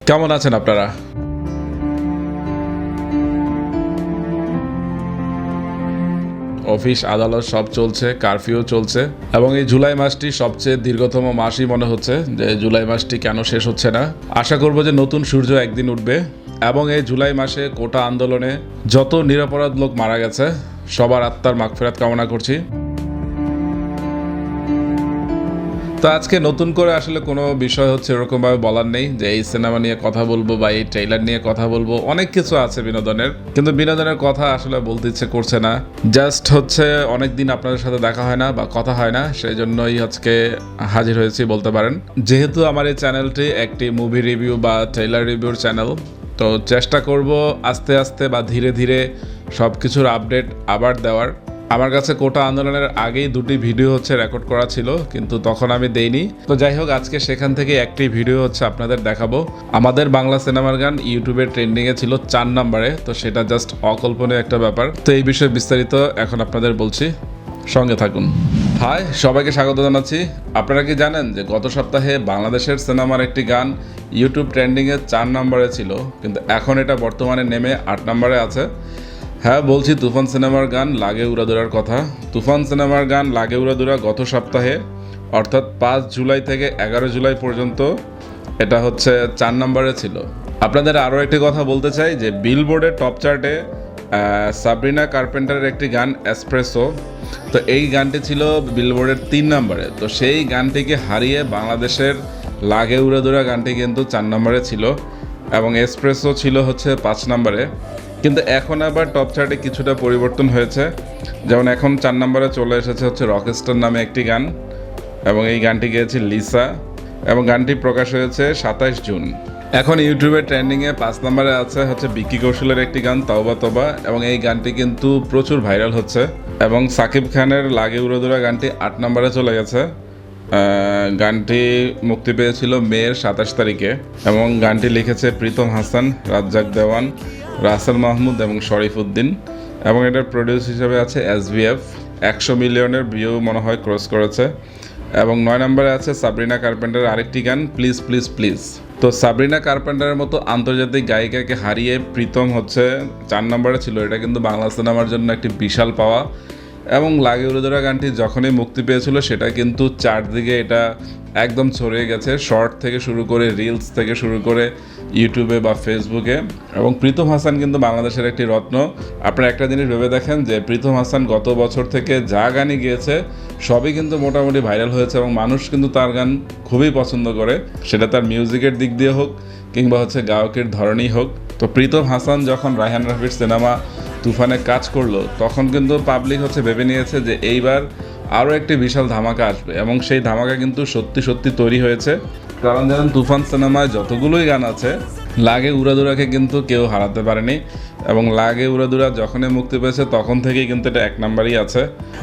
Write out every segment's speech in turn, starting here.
কেমন আছেন আপনারা? অফিস আদালত সব চলছে, কারফিউ চলছে এবং এই জুলাই মাসটি সবচেয়ে দীর্ঘতম মাসই মনে হচ্ছে যে জুলাই মাসটি কেন শেষ হচ্ছে না। আশা করব যে নতুন সূর্য একদিন উঠবে এবং এই জুলাই মাসে কোটা আন্দোলনে যত নিরপরাধ লোক মারা গেছে সবার আত্মার মাগফিরাত কামনা করছি। তো আজকে নতুন করে আসলে কোনো বিষয় হচ্ছে এরকমভাবে বলার নেই যে এই সিনেমা নিয়ে কথা বলবো বা এই ট্রেইলার নিয়ে কথা বলবো। অনেক কিছু আছে বিনোদনের, কিন্তু বিনোদনের কথা আসলে বলতে ইচ্ছে করছে না। জাস্ট হচ্ছে অনেক দিন আপনাদের সাথে দেখা হয় না বা কথা হয় না, সেই জন্যই আজকে হাজির হয়েছি বলতে পারেন। যেহেতু আমার এই চ্যানেলটি একটি মুভি রিভিউ বা ট্রেইলার রিভিউর চ্যানেল, তো চেষ্টা করব আস্তে আস্তে বা ধীরে ধীরে সব কিছুর আপডেট আবার দেওয়ার। আমার কাছে কোটা আন্দোলনের আগেই দুটি ভিডিও হচ্ছে রেকর্ড করা ছিল, কিন্তু তখন আমি দেইনি। তো যাই হোক, আজকে সেখান থেকে একটি ভিডিও হচ্ছে আপনাদের দেখাবো। আমাদের বাংলা সিনেমার গান ইউটিউবে ট্রেন্ডিংয়ে ছিল 4 নম্বরে, তো সেটা জাস্ট অকল্পনীয় একটা ব্যাপার। তো এই বিষয়ে বিস্তারিত এখন আপনাদের বলছি, সঙ্গে থাকুন। হাই, সবাইকে স্বাগত জানাচ্ছি। আপনারা কি জানেন যে গত সপ্তাহে বাংলাদেশের সিনেমার একটি গান ইউটিউব ট্রেন্ডিংয়ে 4 নম্বরে ছিল, কিন্তু এখন এটা বর্তমানে নেমে 8 নম্বরে আছে। হ্যাঁ, বলছি তুফান সিনেমার গান লাগে উড়াদুরার কথা। তুফান সিনেমার গান লাগে উড়াদুরা গত সপ্তাহে অর্থাৎ 5 জুলাই থেকে 11 জুলাই পর্যন্ত এটা হচ্ছে 4 নম্বরে ছিল। আপনাদের আরও একটি কথা বলতে চাই যে বিলবোর্ডের টপ চার্টে সাবরিনা কার্পেন্টারের একটি গান এসপ্রেসো, তো এই গানটি ছিল বিলবোর্ডের 3 নম্বরে। তো সেই গানটিকে হারিয়ে বাংলাদেশের লাগে উড়াদুরা গানটি কিন্তু 4 নম্বরে ছিল এবং এসপ্রেসো ছিল হচ্ছে 5 নম্বরে। কিন্তু এখন আবার টপ চার্টে কিছুটা পরিবর্তন হয়েছে, যেমন এখন 4 নম্বরে চলে এসেছে হচ্ছে রকস্টার নামে একটি গান এবং এই গানটি গেয়েছে লিসা এবং গানটি প্রকাশ হয়েছে 27 জুন। এখন ইউটিউবে ট্রেন্ডিংয়ে 5 নম্বরে আছে হচ্ছে বিকি কৌশলের একটি গান তওবা তওবা এবং এই গানটি কিন্তু প্রচুর ভাইরাল হচ্ছে। এবং সাকিব খানের লাগে উড়াদুরা গানটি 8 নম্বরে চলে গেছে। গানটি মুক্তি পেয়েছিল মের 27 তারিখে এবং গানটি লিখেছে প্রীতম হাসান, রাজ্জাক দেওয়ান, রাসেল মাহমুদ এবং শরীফ উদ্দিন এবং এটার প্রডিউস হিসেবে আছে SBF। 100 মিলিয়নের ভিউ মনে হয় ক্রস করেছে। এবং 9 নম্বরে আছে সাবরিনা কার্পেন্টারের আরেকটি গান প্লিজ প্লিজ প্লিজ। তো সাবরিনা কার্পেন্টারের মতো আন্তর্জাতিক গায়িকাকে হারিয়ে প্রীতম হচ্ছে 4 নম্বরে ছিল, এটা কিন্তু বাংলা সিনেমার জন্য একটি বিশাল পাওয়া। এবং লাগে উড়াদুরা গানটি যখনই মুক্তি পেয়েছিল সেটা কিন্তু চারদিকে এটা একদম ছড়িয়ে গেছে, শর্ট থেকে শুরু করে রিলস থেকে শুরু করে ইউটিউবে বা ফেসবুকে। এবং প্রীতম হাসান কিন্তু বাংলাদেশের একটি রত্ন। আপনারা একটা জিনিস ভেবে দেখেন যে প্রীতম হাসান গত বছর থেকে যা গানই গিয়েছে সবই কিন্তু মোটামুটি ভাইরাল হয়েছে এবং মানুষ কিন্তু তার গান খুবই পছন্দ করে, সেটা তার মিউজিকের দিক দিয়ে হোক কিংবা হচ্ছে গায়কের ধরনেই হোক। তো প্রীতম হাসান যখন রায়হান রাফির সিনেমা তুফানে কাজ করলো তখন কিন্তু পাবলিক হচ্ছে ভেবে নিয়েছে যে এইবার আরও একটি বিশাল ধামাকা আসবে এবং সেই ধামাকা কিন্তু সত্যি সত্যি তৈরি হয়েছে। কারণ জানেন, তুফান সিনেমায় যতগুলোই গান আছে লাগে উড়াদুরাকে কিন্তু কেউ হারাতে পারেনি এবং লাগে উড়াদুরা যখনই মুক্তি পেয়েছে তখন থেকেই কিন্তু এটা 1 নম্বরই আছে।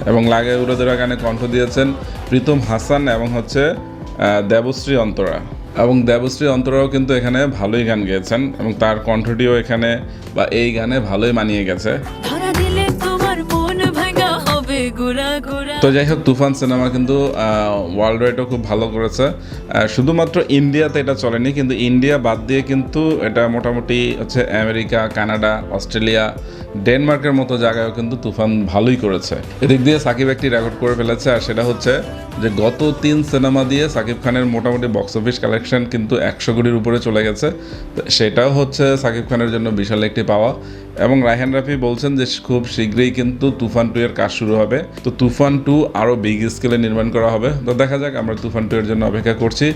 এবং লাগে উড়াদুরা গানে কণ্ঠ দিয়েছেন প্রীতম হাসান এবং হচ্ছে দেবশ্রী অন্তরা, এবং দেবশ্রী অন্তরাও কিন্তু এখানে ভালোই গান গেয়েছেন এবং তার কণ্ঠটিও এখানে বা এই গানে ভালোই মানিয়ে গেছে। তো যাই হোক, তুফান সিনেমা কিন্তু ওয়ার্ল্ড ওয়াইডও খুব ভালো করেছে। শুধুমাত্র ইন্ডিয়াতে এটা চলেনি, কিন্তু ইন্ডিয়া বাদ দিয়ে কিন্তু এটা মোটামুটি হচ্ছে আমেরিকা, কানাডা, অস্ট্রেলিয়া, ডেনমার্কের মতো জায়গায়ও কিন্তু তুফান ভালোই করেছে। এদিক দিয়ে সাকিব একটি রেকর্ড করে ফেলেছে, আর সেটা হচ্ছে যে গত 3 সিনেমা দিয়ে সাকিব খানের মোটামুটি বক্স অফিস কালেকশন কিন্তু 100 কোটির উপরে চলে গেছে। সেটাও হচ্ছে সাকিব খানের জন্য বিশাল একটি পাওয়া। এবং রায়হান রাফি বলছেন যে খুব শীঘ্রই কিন্তু তুফান 2 এর কাজ শুরু হবে। তো তুফান 2 আরও বিগ স্কেলে নির্মাণ করা হবে। তো দেখা যাক, আমরা তুফান 2 এর জন্য অপেক্ষা করছি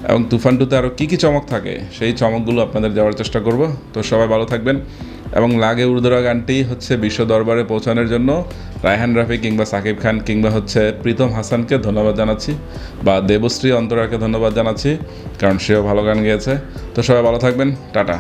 এবং তুফান 2তে আরও কী কী চমক থাকে সেই চমকগুলো আপনাদের দেওয়ার চেষ্টা করব। তো সবাই ভালো থাকবেন এবং লাগে উড়াদুরা গানটি হচ্ছে বিশ্ব দরবারে পৌঁছানোর জন্য রায়হান রাফি কিংবা সাকিব খান কিংবা হচ্ছে প্রীতম হাসানকে ধন্যবাদ জানাচ্ছি বা দেবশ্রী অন্তরাকে ধন্যবাদ জানাচ্ছি, কারণ সেও ভালো গান গেয়েছে। তো সবাই ভালো থাকবেন, টাটা।